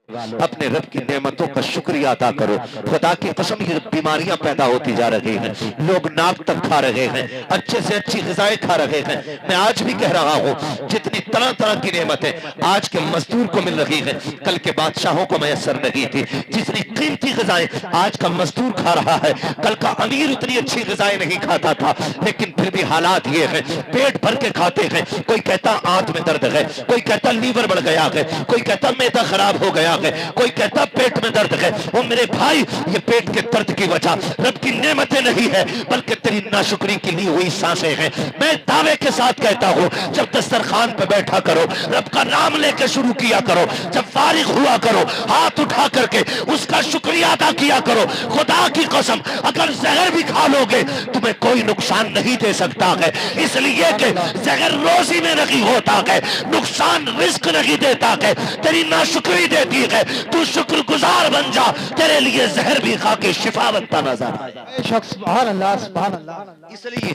अपने रब की नेमतों का शुक्रिया अदा करो। खुदा की कसम, ये बीमारियां पैदा होती जा रही हैं, लोग नाक तक खा रहे हैं, अच्छे से अच्छी ग़िज़ाएं खा रहे हैं। मैं आज भी कह रहा हूं, जितनी तरह तरह की नेमतें आज के मजदूर को मिल रही हैं, कल के बादशाहों को मैसर नहीं थी। जितनी कीमती ग़िज़ाएं आज का मजदूर खा रहा है, कल का अमीर उतनी अच्छी ग़िज़ाएं नहीं खाता था। लेकिन फिर भी हालात ये है, पेट भर के खाते हैं। कोई कहता आंत में दर्द है, कोई कहता लीवर बढ़ गया है, कोई कहता मैदा खराब हो गया है, कोई कहता पेट में दर्द है। वो मेरे भाई, ये पेट के दर्द की वजह रब की नेमतें नहीं है, बल्कि तेरी नाशुक्री की ली हुई सांसें हैं। मैं दावे के साथ कहता हूं, जब दस्तरखान पे बैठा करो, रब का नाम लेकर शुरू किया करो। जब फारिग हुआ करो, हाथ उठा करके उसका शुक्रिया अदा किया करो। खुदा की कसम, अगर जहर भी खा लोगे तुम्हें कोई नुकसान नहीं दे सकता है, इसलिए कि जहर रोजी में नहीं होता है, नुकसान रिस्क नहीं देता है, तेरी नाशुक्री देती है। तू शुक्रगुजार बन जा, तेरे लिए जहर भी खा के शिफा बनता नजर आए। सुभान अल्लाह, सुभान अल्लाह। इसलिए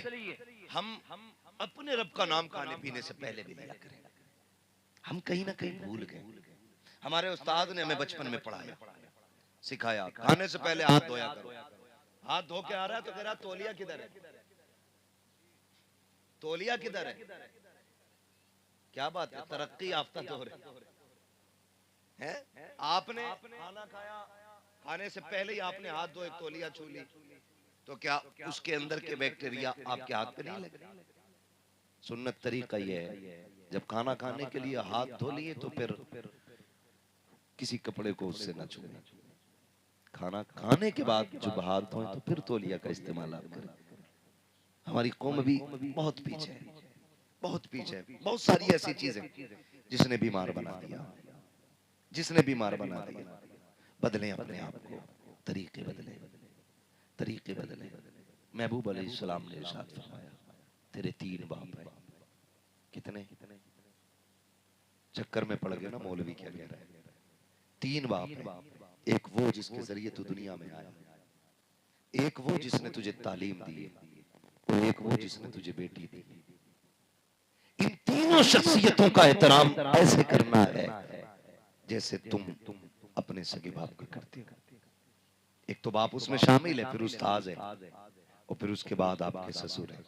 हम अपने रब का नाम खाने पीने से पहले भी लिया करें। हम कहीं ना कहीं भूल गए। हमारे उस्ताद ने हमें बचपन में पढ़ाया, सिखाया, खाने से पहले हाथ धोया करो। हाथ धो के आ रहा है तो कह रहा तौलिया किधर है, तौलिया किधर है? क्या बात है, तरक्की याफ्ता दौर है। आपने खाना खाया, खाने से पहले ही आपने हाथ धो, एक तौलिया छू ली, तो क्या उसके अंदर के बैक्टीरिया आपके हाथ पे नहीं लगे? सुन्नत तरीका ये है, जब खाना खाने के लिए हाथ धो लिए तो फिर किसी कपड़े को उससे न छूए। खाना खाने के बाद जब हाथ धोए तो फिर तौलिया का इस्तेमाल आप करें। हमारी कौम भी बहुत पीछे है, बहुत पीछे है। बहुत सारी ऐसी चीजें जिसने बीमार बना दिया, जिसने बीमार बना दिया। बदलें अपने आप को, तरीके बदले, तरीके बदले। महबूब अलैहिस्सलाम ने इरशाद फरमाया, तेरे 3 बाप हैं। कितने? चक्कर में पड़ गए ना मौलवी क्या कह रहा है। 3 बाप हैं, एक वो जिसके जरिए तू दुनिया में आया, एक वो जिसने तुझे तालीम दी है, और एक वो जिसने तुझे बेटी दी। इन तीनों शख्सियतों का एहतराम ऐसे करना है जैसे तुम अपने सगे बाप का करते हो। एक तो बाप उसमें शामिल है, फिर उस्ताद है, और फिर उसके बाद आपके ससुर है।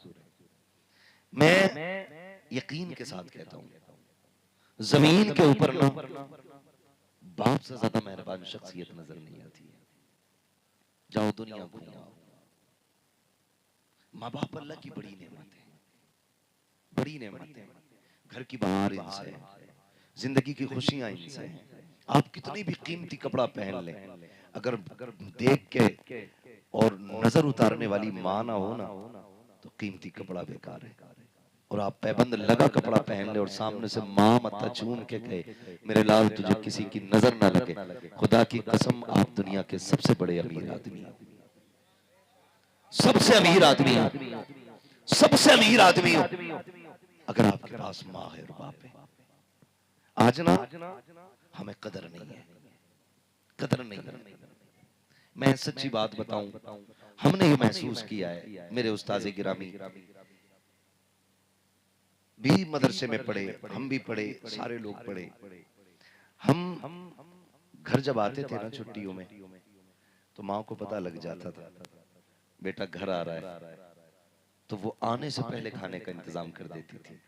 मैं यकीन के साथ कहता हूं, जमीन के ऊपर ना बाप से ज्यादा मेहरबान शख्सियत नजर नहीं आती है। जाओ दुनिया घूमो, माँ बाप अल्लाह की बड़ी नेमत है, बड़ी नेमत है। घर की बहार इनसे है, जिंदगी की खुशियां इनसे हैं। आप कितनी भी कीमती कपड़ा पहन लें, अगर देख के और नजर उतारने वाली माँ ना हो ना, तो कीमती कपड़ा बेकार है। और आप पैबंद लगा कपड़ा पहन ले और सामने से माँ मत्था चूम के कहे, मेरे लाल तुझे किसी की नजर ना लगे, खुदा की कसम आप दुनिया के सबसे बड़े अमीर आदमी हैं, सबसे अमीर आदमी हैं, सबसे अमीर आदमी हो अगर आपके पास माँ है और बाप है। आज ना हमें कदर नहीं है, कदर नहीं है। मैं सच्ची बात बताऊं, हमने ये महसूस किया है, मेरे उस्ताद गिरामी भी मदरसे में पढ़े, हम भी पढ़े, सारे लोग पढ़े। हम घर जब आते थे ना छुट्टियों में, तो माँ को पता लग जाता था बेटा घर आ रहा है, तो वो आने से पहले खाने का इंतजाम कर देती थी।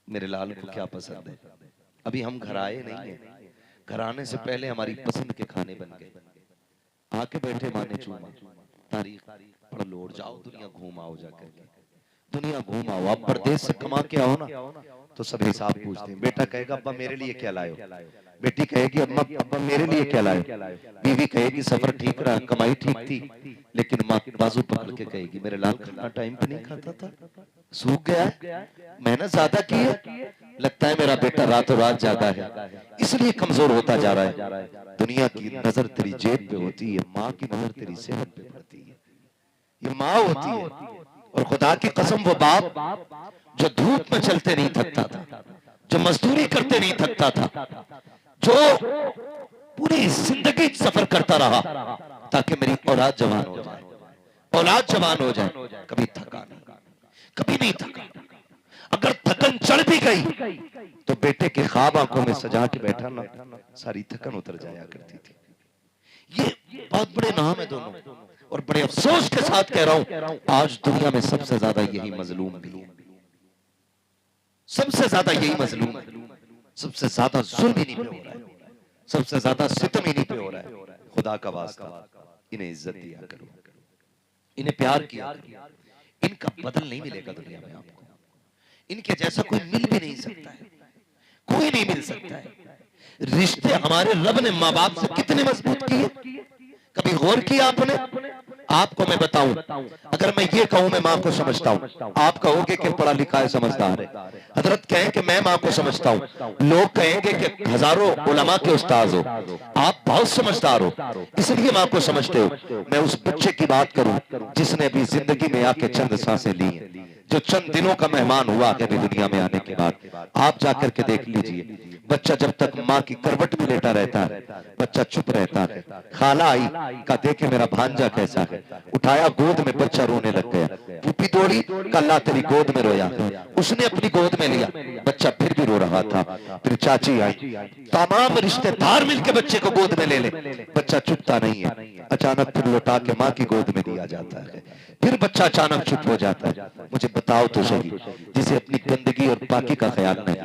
मेरे लाल को क्या पसंद है, अभी हम घर आए नहीं है, घर आने से पहले हमारी पसंद के खाने बन गए। आके बैठे, माँ ने चूमा, तारीख पढ़ लो और जाओ दुनिया घूम आओ, जाकर दुनिया घूम आओ। आप परदेश से कमा के आओ ना, तो सब हिसाब पूछते हैं। बेटा कहेगा अब्बा मेरे लिए क्या लाए हो, बेटी कहेगी अम्मा अब्बा मेरे लिए क्या लाए हो, बीवी कहेगी सफर ठीक रहा, कमाई ठीक थी, लेकिन माँ बाजू पकड़ के कहेगी मेरे लाल खाना टाइम पे नहीं खाता था, सूख गया है, मेहनत ज्यादा की है, लगता है मेरा बेटा रातों रात जागा है, इसलिए कमजोर होता जा रहा है। दुनिया की नजर तेरी जेब पे होती है, माँ की नजर तेरी सेहत पे पड़ती है। ये माँ होती है। और खुदा की कसम वो बाप जो धूप में चलते नहीं थकता था, जो मजदूरी करते नहीं थकता था, जो पूरी जिंदगी सफर करता रहा ताकि मेरी औलाद जवान हो जाए, औलाद जवान हो जाए, कभी थका नहीं, कभी नहीं थका। अगर थकन चढ़ भी गई तो बेटे के ख्वाब आंखों में सजा के बैठा ना, सारी थकन उतर जाया करती थी। ये बहुत बड़े नाम है दोनों, और बड़े अफसोस के साथ कह रहा हूं, आज दुनिया में सबसे ज्यादा यही मजलूम भी है, सबसे ज्यादा यही मजलूम है, सबसे ज्यादा जुल्म इन्हीं पे हो रहा है, सबसे ज्यादा सितम इन्हीं पे हो रहा है। खुदा का वास्ता इन्हें इज्जत दिया करो, इन्हें प्यार किया करो, इनका बदल नहीं मिलेगा दुनिया में आपको, इनके जैसा कोई मिल भी नहीं सकता है, कोई नहीं मिल सकता है। रिश्ते हमारे रब ने माँ बाप से कितने मजबूत किए, कभी गौर किया आपने? आपको मैं बताऊं, अगर मैं ये कहूं मैं माँ को समझता हूं, आप कहोगे कि पढ़ा लिखा है, समझदार है। हजरत कहें कि मैं माँ को समझता हूं, लोग कहेंगे कि हजारों उलमा के उस्ताद हो, आप बहुत समझदार हो इसलिए माँ को समझते हो। मैं उस बच्चे की बात करूं जिसने अभी जिंदगी में आके चंद सांसें ली हैं, जो चंद दिनों का मेहमान हुआ है अभी दुनिया में आने के बाद। आप जाकर के देख लीजिए, बच्चा जब तक माँ की करवट में लेटा रहता है बच्चा चुप रहता है। खाला आई का देखे मेरा भांजा कैसा है, उठाया गोद में बच्चा रोने लग गया, फूफी दौड़ी कल्ला तेरी गोद में रोया, उसने अपनी गोद में लिया, बच्चा फिर भी रो रहा था। फिर चाची आई, तमाम रिश्तेदार मिलकर बच्चे को गोद में ले ले, बच्चा चुपता नहीं है। अचानक फिर लौटा के माँ की गोद में दिया जाता है, फिर बच्चा अचानक चुप हो जाता है। मुझे बताओ तो सही, जिसे अपनी गंदगी और पाकी का ख्याल नहीं,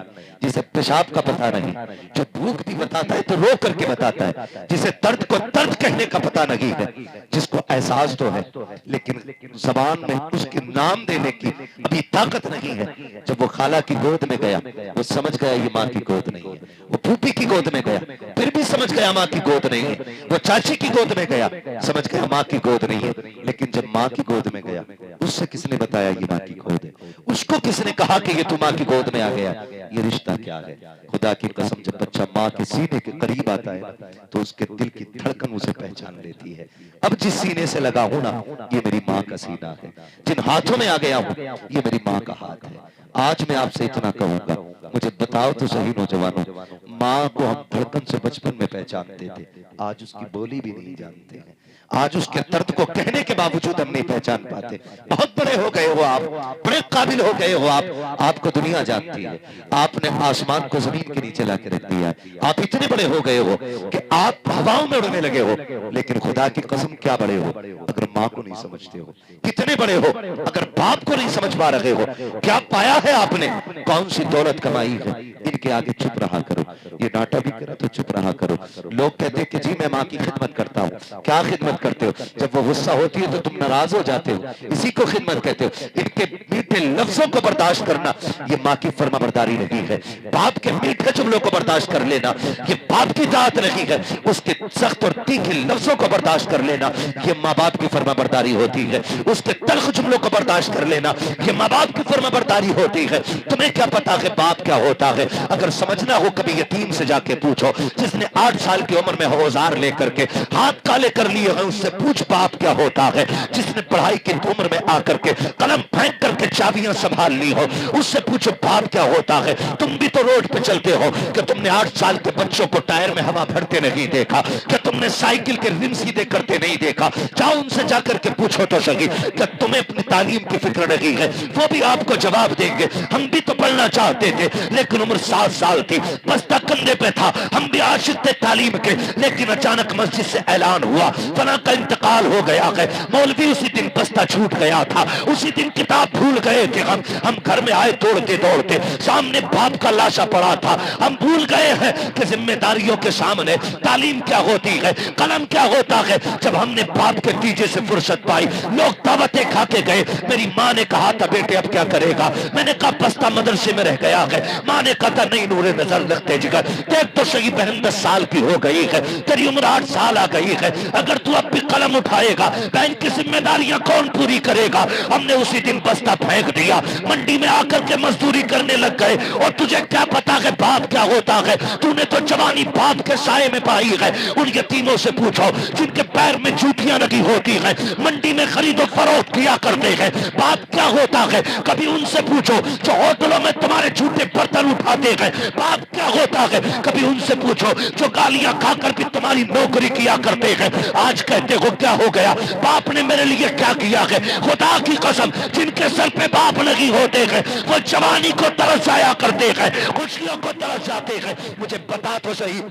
जिसे पेशाब का पता नहीं, जो भूख भी बताता है तो रो करके बताता है, जिसे दर्द को दर्द कहने का पता नहीं है, जिसको एहसास तो है लेकिन जबान में उसके नाम देने की अभी ताकत नहीं है। जब वो खाला की गोद में गया वो समझ गया ये माँ की गोद नहीं है, वो फूफी की गोद में गया फिर भी समझ गया माँ की गोद नहीं है, वो चाची की गोद में गया समझ गया माँ की गोद नहीं है। लेकिन जब माँ की गोद में गया उससे किसने बताया ये माँ की गोद है, उसको किसने कहा कि ये तू माँ की गोद में आ गया, ये रिश्ता क्या है। खुदा की कसम जब बच्चा माँ के सीने के करीब आता है तो उसके दिल की धड़कन उसे पहचान लेती है। अब जिस सीने से लगा हूं ना ये मेरी माँ का सीना है, जिन हाथों में आ गया हूं ये मेरी माँ का हाथ है। आज मैं आपसे इतना कहूंगा, मुझे बताओ तो सही नौजवानों, माँ को हम धड़कन से बचपन में पहचानते थे, आज उसकी बोली भी नहीं जानते हैं, आज उसके दर्द को कहने के बावजूद हम नहीं पहचान पाते। बहुत बड़े हो गए हो आप, बड़े काबिल हो गए हो आप, आपको दुनिया जानती है, आपने आसमान को जमीन के नीचे लाके रख दिया है, आप इतने बड़े हो गए हो कि आप हवाओं में उड़ने लगे हो। लेकिन खुदा की कसम क्या बड़े हो अगर माँ को नहीं समझते हो, कितने बड़े हो अगर बाप को नहीं समझ पा रहे हो। क्या पाया है आपने, कौन सी दौलत कमाई है, इनके आगे चुप रहा करो। ये नाटा भी करो तो चुप रहा करो। लोग कहते हैं कि जी मैं माँ की खिदमत करता हूँ, क्या खिदमत करते हो, जब वो गुस्सा होती है तो तुम नाराज हो जाते हो, इसी को खिदमत कहते हो। इनके मीठे लफ्जों को बर्दाश्त करना ये माँ की फर्माबरदारी नहीं है, बाप के मीठे जुमलों को बर्दाश्त कर लेना ये बाप की जात नहीं है, उसके सख्त और तीखे लफ्जों को बर्दाश्त कर लेना ये माँ बाप की फर्माबरदारी होती है, उसके तल्ख जुमलों को बर्दाश्त कर लेना ये माँ बाप की फर्माबरदारी होती है। तुम्हें क्या पता है बाप क्या होता है, अगर समझना हो कभी यतीम से जाके पूछो, जिसने 8 साल की उम्र में औजार लेकर के हाथ काले कर लिए हैं उससे पूछ बाप क्या होता है। जिसने पढ़ाई की उम्र में आकर के कलम फेंक करके चाबियां संभाल ली हो उससे पूछो बाप क्या होता है। तुम भी तो रोड पे चलते हो, कि तुमने 8 साल के बच्चों को टायर में हवा भरते नहीं देखा, कि तुमने साइकिल के रिम सीधे करते नहीं देखा। जाओ उनसे जाकर के पूछो तो सही कि तुम्हें अपनी तालीम की फिक्र नहीं है, वो भी आपको जवाब देंगे। हम भी तो पढ़ना चाहते थे लेकिन उम्र 7 साल थी, बस्ता कंधे पे था, हम भी आशिक थे तालीम के, लेकिन अचानक मस्जिद से ऐलान हुआ फला का इंतकाल हो गया है। मौलवी उसी दिन बस्ता छूट गया था, उसी दिन किताब भूल गए थे हम घर में आए दौड़ते दौड़ते, सामने बाप का लाशा पड़ा था। हम भूल गए हैं कि जिम्मेदारियों के सामने तालीम क्या होती है, कलम क्या होता है। जब हमने बाप के तीजे से फुर्सत पाई लोग दावतें खा के गए। मेरी माँ ने कहा था बेटे अब क्या करेगा, मैंने कहा बस्ता मदरसे में रह गया है। माँ ने कहा था नहीं नूरे नजर लगते जिगर, देख तो सही बहन 10 साल की हो गई है, तेरी उम्र 8 साल आ गई है, अगर तू अब भी कलम उठाएगा बैंक की जिम्मेदारियां कौन पूरी करेगा। हमने उसी दिन बस्ता फेंक दिया, मंडी में आकर के मजदूरी करने लग गए। और तुझे क्या पता है बाप क्या होता है, तूने तो जवानी बाप के साए में पाई है। उन यतीमों से पूछो जिनके पैर में जूतियां लगी होती हैं, मंडी में खरीदो फरोख्त किया करते हैं। बाप क्या होता है कभी उनसे पूछो जो होटलों में तुम्हारे झूठे बर्तन उठाते हैं। बाप क्या होता है कभी उनसे पूछो जो गालियां खाकर भी तुम्हारी नौकरी किया करते हैं। आज कहते हो क्या हो गया, बाप ने मेरे लिए क्या किया है। खुदा की कसम जिनके सर पे बाप नहीं होते हैं वो जवानी को तरस जाया करते हैं, खुशियों को तरस जाते हैं। मुझे बता तो सही,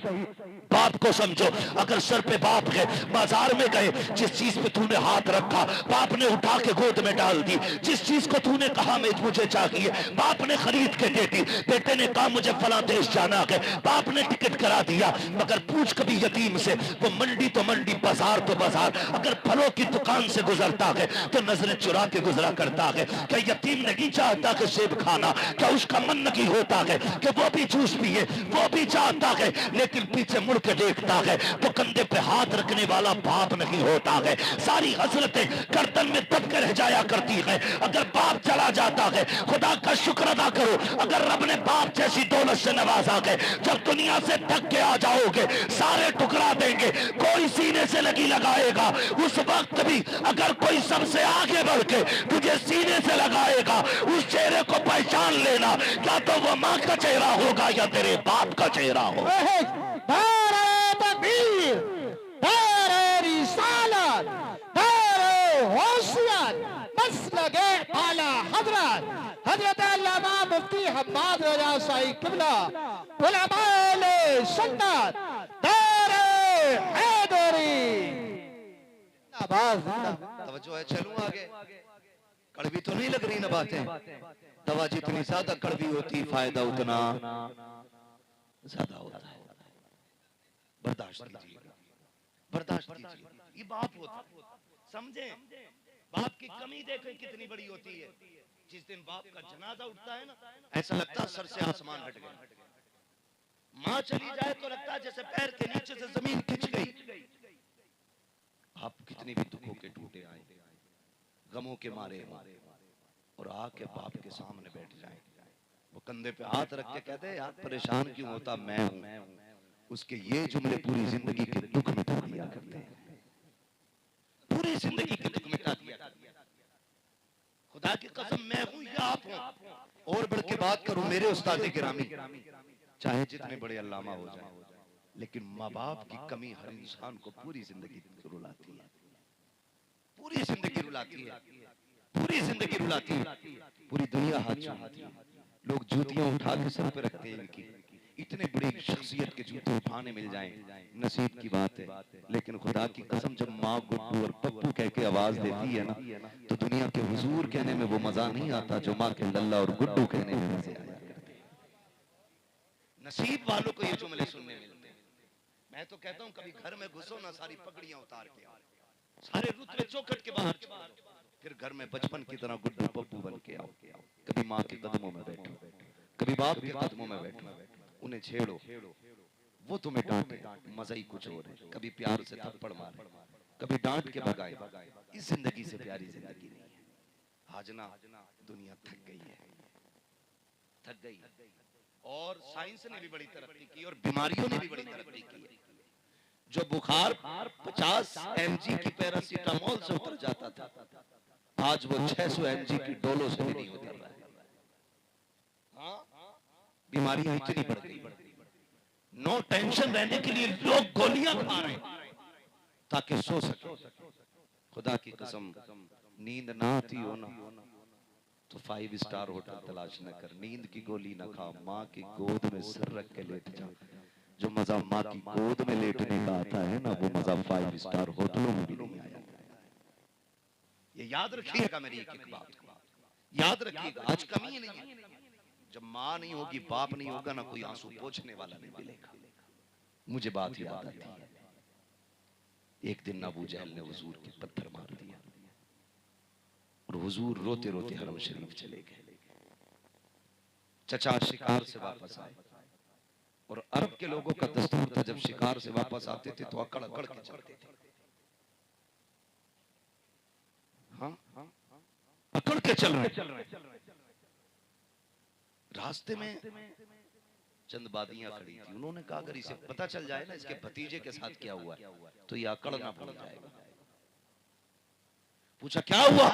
बाप को समझो। अगर सर पे बाप है, बाजार में गए, जिस चीज पे तूने हाथ रखा बाप ने उठा के गोद में डाल दी। जिस चीज को तूने कहा मैं मुझे चाहिए, बाप ने खरीद के दे दी। बेटे ने कहा मुझे फला देश जाना है, बाप ने टिकट करा दिया। मगर पूछ कभी यतीम से, वो मंडी तो मंडी, बाजार तो बाजार, अगर फलों की दुकान से गुजरता है तो नजरें चुरा के गुजरा करता है। क्या यतीम नहीं चाहता कि सेब खाना, क्या उसका मन नहीं होता है कि वो भी जूस पिए, वो भी चाहता है, लेकिन पीछे मुड़ के देखता है तो कंधे पे हाथ रखने वाला बाप नहीं होता है। सारी हसरतें गर्दन में दब के रह जाया करती है अगर बाप चला जाता है। खुदा का शुक्र अदा करो अगर रब ने बाप जैसी दौलत से नवाजा है। जब दुनिया से थक के आ जाओगे सारे टुकड़ा देंगे, कोई सीने से लगी लगाएगा। उस वक्त भी अगर कोई सबसे आगे बढ़ के तुझे सीने से लगाएगा, उस चेहरे को पहचान लेना, या तो वो माँ का चेहरा होगा या तेरे बाप का चेहरा होगा। नारे तकबीर, नारे रिसालत, नारे होशियार, मसलके आला हजरत हजरत अल्लामा मुफ्ती हम्माद रजा शाही किबला उलमाए सुन्नत नारे हैदरी। तवज्जो है, चलूं आगे। कड़वी तो नहीं लग रही ना बातें। दवा जितनी ज्यादा कड़वी होती फायदा उतना ज्यादा होता है। बर्दाश्त कीजिए, बर्दाश्त कीजिए। ये बाप होता है, समझे? बाप की कमी देखें कितनी बड़ी होती है। जिस दिन बाप का जनाजा उठता है ना, ऐसा लगता है सर से आसमान हट गया। माँ चली जाए तो लगता है जैसे पैर के नीचे से जमीन खिंच गई। आप कितनी भी दुखों के टूटे आए, गमों के मारे और आके बाप के सामने बैठ जाए, वो कंधे पे हाथ रख के कहते हैं यार परेशान क्यों होता, मैं हूं। उसके ये जुमले पूरी जिंदगी के दुख मिटा दिया करते हैं, पूरी जिंदगी के दुख मिटा दिया। खुदा की कसम मैं हूं या आप हो। और बढ़ के बात करूं मेरे उस्ताद गिरामी, चाहे जितने बड़े अल्लामा हो जाए, लेकिन माँ बाप की कमी हर इंसान को पूरी जिंदगी रुलाती है, पूरी जिंदगी रुलाती है, पूरी जिंदगी रुलाती है। पूरी दुनिया हाथ चूमती है, लोग जूतियां उठा के सर पे रखते हैं इनकी। इतने बड़ी शख्सियत के जूते उठाने मिल जाएं, नसीब की बात है। लेकिन खुदा की कसम जब माँ गुड्डू और पप्पू कह के आवाज देती है ना, तो दुनिया के हुजूर कहने में वो मजा नहीं आता जो माँ के लल्ला और गुड्डू कहने में मजे आया करते हैं। नसीब वालों को ये जुमले सुनने मिलते हैं। मैं तो कहता हूँ कभी घर में घुसो ना, सारी पगड़ियां उतार के आओ, सारे रुतबे चौखट के बाहर छोड़ दो, फिर घर में बचपन की तरह गुड्डू पप्पू बन के आओ। कभी माँ के कदमों में बैठो, कभी बाप के कदमों में बैठो, उन्हें छेड़ो, वो तुम्हें डांटे, मजा ही कुछ और है। कभी प्यार से थप्पड़ मारे, कभी डांट के भगाए। इस जिंदगी से प्यारी जिंदगी नहीं है। आज ना दुनिया थक गई है, थक गई है। और साइंस ने भी बड़ी तरक्की की और बीमारियों ने भी बड़ी तरक्की की है। जो बुखार 50 mg की पैरासीटामोल से उतर जाता था, आज वो 600 mg की डोलो से भी नहीं उतर रहा है। बीमारियां इतनी बढ़ गई। नो टेंशन रहने के लिए लोग गोलियां खा रहे हैं ताकि सो सके। खुदा की कसम नींद ना आती हो ना तो 5 स्टार होटल तलाश न कर, नींद की गोली न खा, माँ की गोद में सिर रख के लेट जा। जो मजा माँ की गोद में लेटने का आता है ना, वो मजा 5 स्टार होटलों में भी नहीं आया। ये याद रखिएगा मेरी एक एक बात को, याद रखिएगा। आज कमी नहीं है, जब माँ नहीं होगी, बाप नहीं होगा ना, कोई आंसू पोंछने वाला नहीं मिलेगा। मुझे बात याद आती है, एक दिन अबू जहल ने हुजूर के पत्थर मार दिया और हुजूर रोते रोते हरम शरीफ चले गए। चचा शिकार से वापस आए और अरब के लोगों का दस्तूर था, जब शिकार से वापस आते थे तो अकड़ अकड़ के चलते थे। हाँ, अकड़ के चल रहे। रास्ते में चंद बादियां खड़ी थी, उन्होंने कहा अगर इसे पता चल जाए ना इसके भतीजे के साथ क्या हुआ तो ये अकड़ना भूल जाएगा। पूछा क्या हुआ?